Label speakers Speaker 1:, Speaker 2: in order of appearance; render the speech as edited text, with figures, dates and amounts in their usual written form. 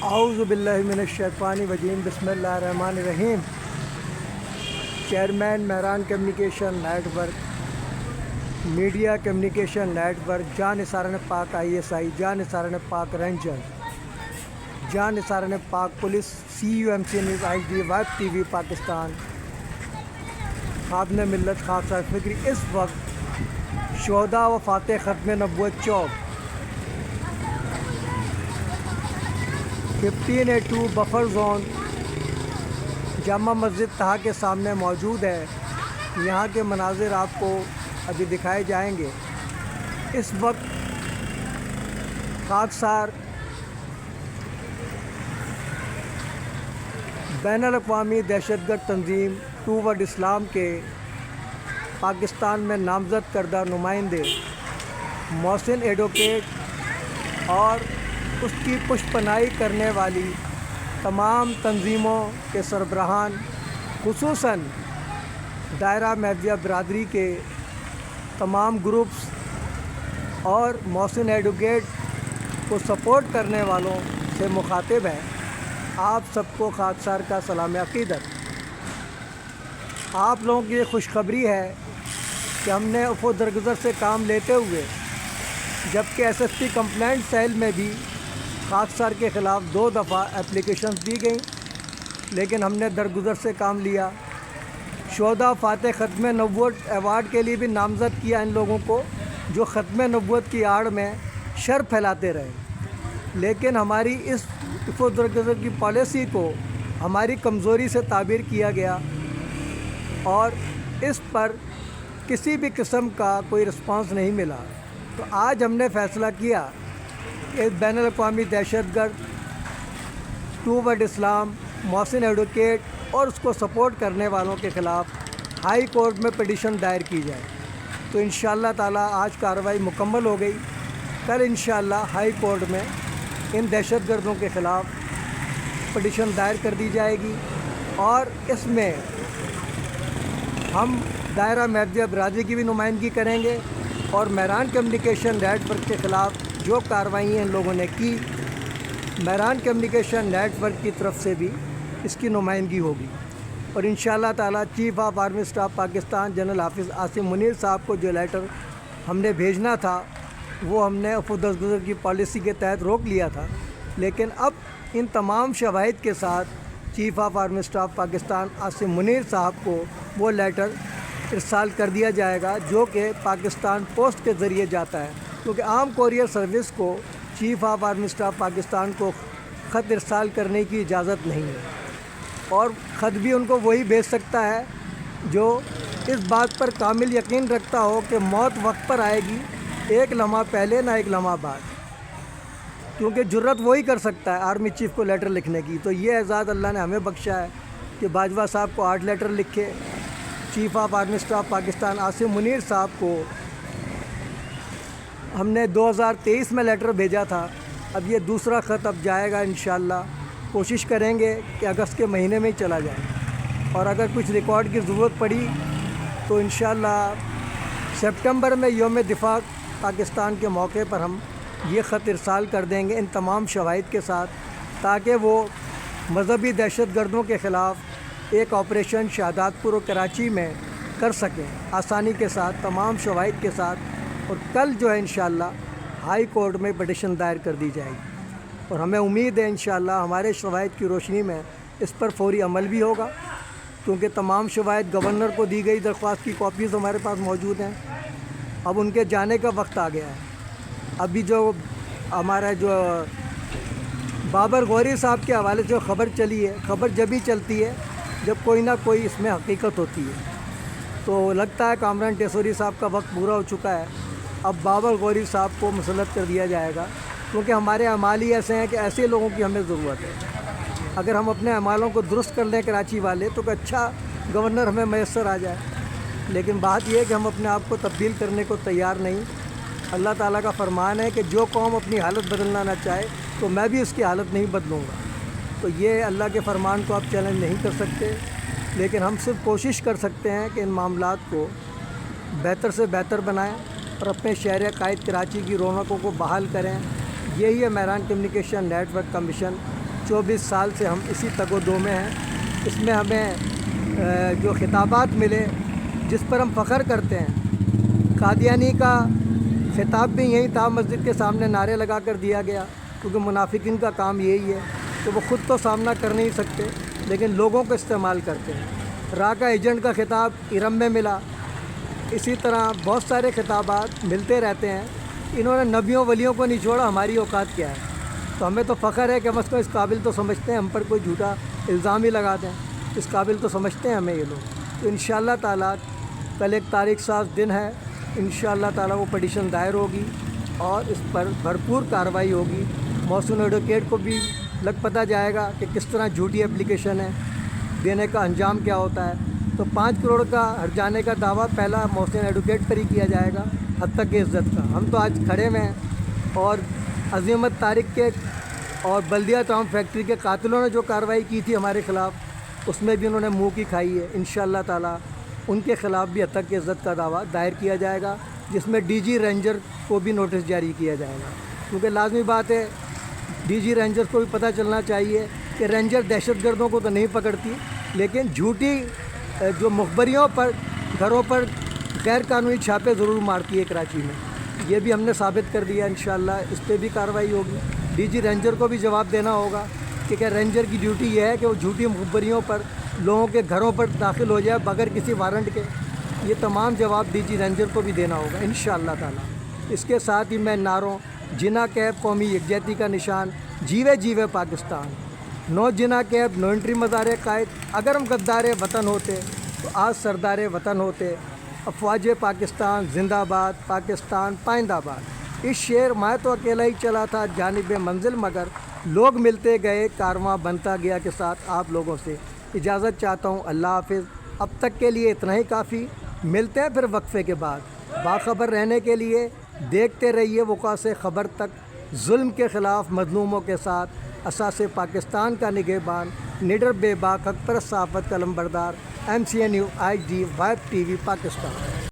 Speaker 1: اعوذ باللہ من الشیطان الرجیم بسم اللہ الرحمن الرحیم۔ Chairman Mehran communication network, media communication network, جان نثاران پاک ISI، جان نثاران پاک رینجرز، جان نثاران پاک police, CUMC news HD، web TV Pakistan, خادم ملت خاکسار فکری۔ اس وقت شہداء و فاتح ختم نبوت چوک 15A2 buffer zone Jama Masjid طہا کے سامنے موجود ہے۔ یہاں کے مناظر آپ کو ابھی دکھائے جائیں گے۔ اس وقت خاکسار بین الاقوامی دہشت گرد تنظیم ٹوورڈ اسلام کے پاکستان میں نامزد کردہ نمائندے محسن ایڈوکیٹ اور اس کی پشت پناہی کرنے والی تمام تنظیموں کے سربراہان، خصوصاً دائرہ مہدیہ برادری کے تمام گروپس اور محسن ایڈوکیٹ کو سپورٹ کرنے والوں سے مخاطب ہے۔ آپ سب کو خاکسار کا سلام عقیدت۔ آپ لوگوں کی یہ خوشخبری ہے کہ ہم نے افو درگزر سے کام لیتے ہوئے، جبکہ SSP کمپلینٹ سیل میں بھی خاکسار کے خلاف 2 دفعہ اپلیکیشنز دی گئیں، لیکن ہم نے درگزر سے کام لیا۔ شہداء فاتح ختم نبوت ایوارڈ کے لیے بھی نامزد کیا ان لوگوں کو، جو ختم نبوت کی آڑ میں شر پھیلاتے رہے، لیکن ہماری اس افو درگزر کی پالیسی کو ہماری کمزوری سے تعبیر کیا گیا اور اس پر کسی بھی قسم کا کوئی رسپانس نہیں ملا۔ تو آج ہم نے فیصلہ کیا کہ بین الاقوامی دہشت گرد ٹوورڈ اسلام محسن ایڈوکیٹ اور اس کو سپورٹ کرنے والوں کے خلاف ہائی کورٹ میں پٹیشن دائر کی جائے۔ تو انشاءاللہ تعالیٰ آج کارروائی مکمل ہو گئی۔ کل انشاءاللہ ہائی کورٹ میں ان دہشت گردوں کے خلاف پٹیشن دائر کر دی جائے گی اور اس میں ہم دائرہ مہدیہ برادری کی بھی نمائندگی کریں گے اور مہران کمیونیکیشن نیٹ ورک کے خلاف جو کارروائیاں ان لوگوں نے کی، مہران کمیونیکیشن نیٹ ورک کی طرف سے بھی اس کی نمائندگی ہوگی۔ اور انشاءاللہ تعالیٰ chief of army staff Pakistan general حافظ عاصم منیر صاحب کو جو لیٹر ہم نے بھیجنا تھا وہ ہم نے افو درگزر کی پالیسی کے تحت روک لیا تھا، لیکن اب ان تمام شواہد کے ساتھ chief of army staff Pakistan Asim Munir صاحب کو وہ لیٹر ارسال کر دیا جائے گا، جو کہ پاکستان پوسٹ کے ذریعے جاتا ہے، کیونکہ عام کوریئر سروس کو chief of army staff Pakistan کو خط ارسال کرنے کی اجازت نہیں ہے، اور خط بھی ان کو وہی بھیج سکتا ہے جو اس بات پر کامل یقین رکھتا ہو کہ موت وقت پر آئے گی، ایک لمحہ پہلے نہ ایک لمحہ بعد، کیونکہ جرت وہی کر سکتا ہے آرمی چیف کو لیٹر لکھنے کی۔ تو یہ اعزاز اللہ نے ہمیں بخشا ہے کہ باجوہ صاحب کو 8 لیٹر لکھے، chief of army staff Pakistan Asim Munir صاحب کو ہم نے 2023 میں لیٹر بھیجا تھا، اب یہ دوسرا خط اب جائے گا انشاءاللہ۔ کوشش کریں گے کہ اگست کے مہینے میں ہی چلا جائے، اور اگر کچھ ریکارڈ کی ضرورت پڑی تو انشاءاللہ سپٹمبر میں یوم دفاع پاکستان کے موقع پر ہم یہ خط ارسال کر دیں گے ان تمام شواہد کے ساتھ، تاکہ وہ مذہبی دہشت گردوں کے خلاف ایک آپریشن شہادات پور و کراچی میں کر سکیں آسانی کے ساتھ، تمام شواہد کے ساتھ۔ اور کل جو ہے انشاءاللہ ہائی کورٹ میں پٹیشن دائر کر دی جائے گی، اور ہمیں امید ہے انشاءاللہ ہمارے شواہد کی روشنی میں اس پر فوری عمل بھی ہوگا، کیونکہ تمام شواہد گورنر کو دی گئی درخواست کی کاپیز ہمارے پاس موجود ہیں۔ اب ان کے جانے کا وقت آ گیا ہے۔ ابھی جو ہمارا بابر غوری صاحب کے حوالے سے جو خبر چلی ہے، خبر جب ہی چلتی ہے جب کوئی نہ کوئی اس میں حقیقت ہوتی ہے، تو لگتا ہے کامران ٹیسوری صاحب کا وقت پورا ہو چکا ہے۔ اب بابر غوری صاحب کو مسلط کر دیا جائے گا، کیونکہ ہمارے اعمال ہی ایسے ہیں کہ ایسے لوگوں کی ہمیں ضرورت ہے۔ اگر ہم اپنے اعمالوں کو درست کر لیں کراچی والے، تو کہ اچھا گورنر ہمیں میسر آ جائے، لیکن بات یہ ہے کہ ہم اپنے آپ کو تبدیل کرنے کو تیار نہیں۔ اللہ تعالیٰ کا فرمان ہے کہ جو قوم اپنی حالت بدلنا نہ چاہے تو میں بھی اس کی حالت نہیں بدلوں گا۔ تو یہ اللہ کے فرمان کو آپ چیلنج نہیں کر سکتے، لیکن ہم صرف کوشش کر سکتے ہیں کہ ان معاملات کو بہتر سے بہتر بنائیں اور اپنے شہر قائد کراچی کی رونقوں کو بحال کریں۔ یہی ہے مہران کمیونیکیشن نیٹ ورک کا مشن، 24 سال سے ہم اسی تگ و دو میں ہیں۔ اس میں ہمیں جو خطابات ملے جس پر ہم فخر کرتے ہیں، قادیانی کا خطاب بھی یہی تھا، مسجد کے سامنے نعرے لگا کر دیا گیا، کیونکہ منافقین کا کام یہی ہے کہ وہ خود تو سامنا کر نہیں سکتے لیکن لوگوں کو استعمال کرتے ہیں۔ را کا ایجنٹ کا خطاب ارم میں ملا، اسی طرح بہت سارے خطابات ملتے رہتے ہیں۔ انہوں نے نبیوں ولیوں کو نہیں چھوڑا، ہماری اوقات کیا ہے؟ تو ہمیں تو فخر ہے کہ ہم اس کو اس قابل تو سمجھتے ہیں، ہم پر کوئی جھوٹا الزام ہی لگا دیں، اس قابل تو سمجھتے ہیں ہمیں یہ لوگ۔ تو انشاءاللہ تعالیٰ کل ایک تاریخ ساز دن ہے، انشاءاللہ تعالیٰ وہ پٹیشن دائر ہوگی اور اس پر بھرپور کارروائی ہوگی۔ محسن ایڈوکیٹ کو بھی لگ پتہ جائے گا کہ کس طرح جھوٹی اپلیکیشن ہے، دینے کا انجام کیا ہوتا ہے۔ تو 5 کروڑ کا ہٹ جانے کا دعویٰ پہلا محسن ایڈوکیٹ پر ہی کیا جائے گا، حد تک عزت کا۔ ہم تو آج کھڑے میں ہیں، اور عظیمت طارق کے اور بلدیہ ٹاؤن فیکٹری کے قاتلوں نے جو کارروائی کی تھی ہمارے خلاف، اس میں بھی انہوں نے منہ کی کھائی ہے۔ انشاءاللہ تعالیٰ ان کے خلاف بھی حد تک عزت کا دعویٰ دائر کیا جائے گا، جس میں ڈی جی رینجر کو بھی نوٹس جاری کیا جائے گا، کیونکہ لازمی بات ہے ڈی جی رینجر کو بھی پتہ چلنا چاہیے کہ رینجر دہشت گردوں کو تو نہیں پکڑتی، لیکن جھوٹی جو مخبریوں پر گھروں پر غیر قانونی چھاپے ضرور مارتی ہے کراچی میں۔ یہ بھی ہم نے ثابت کر دیا، انشاءاللہ اس پہ بھی کارروائی ہوگی۔ ڈی جی رینجر کو بھی جواب دینا ہوگا کہ کیا رینجر کی ڈیوٹی یہ ہے کہ وہ جھوٹی مخبریوں پر لوگوں کے گھروں پر داخل ہو جائے بغیر کسی وارنٹ کے؟ یہ تمام جواب ڈی جی رینجر کو بھی دینا ہوگا انشاءاللہ تعالیٰ۔ اس کے ساتھ ہی میں نعروں جنا کیب قومی یکجہتی کا نشان، جیوے جیوے پاکستان، نو جنا کیب نو انٹری مزار قائد، اگر ہم غدار وطن ہوتے تو آج سردار وطن ہوتے، افواج پاکستان زندہ باد، پاکستان پائندہ باد۔ اس شعر میں تو اکیلا ہی چلا تھا جانب منزل، مگر لوگ ملتے گئے، کارواں بنتا گیا کے ساتھ آپ لوگوں سے اجازت چاہتا ہوں، اللہ حافظ۔ اب تک کے لیے اتنا ہی کافی، ملتے ہیں پھر وقفے کے بعد۔ باخبر رہنے کے لیے دیکھتے رہیے وقوع سے خبر تک، ظلم کے خلاف مظلوموں کے ساتھ، اساس پاکستان کا نگہبان، نڈر بے باک حق پرست صحافت کا علمبردار، MCA new HD vibe TV Pakistan.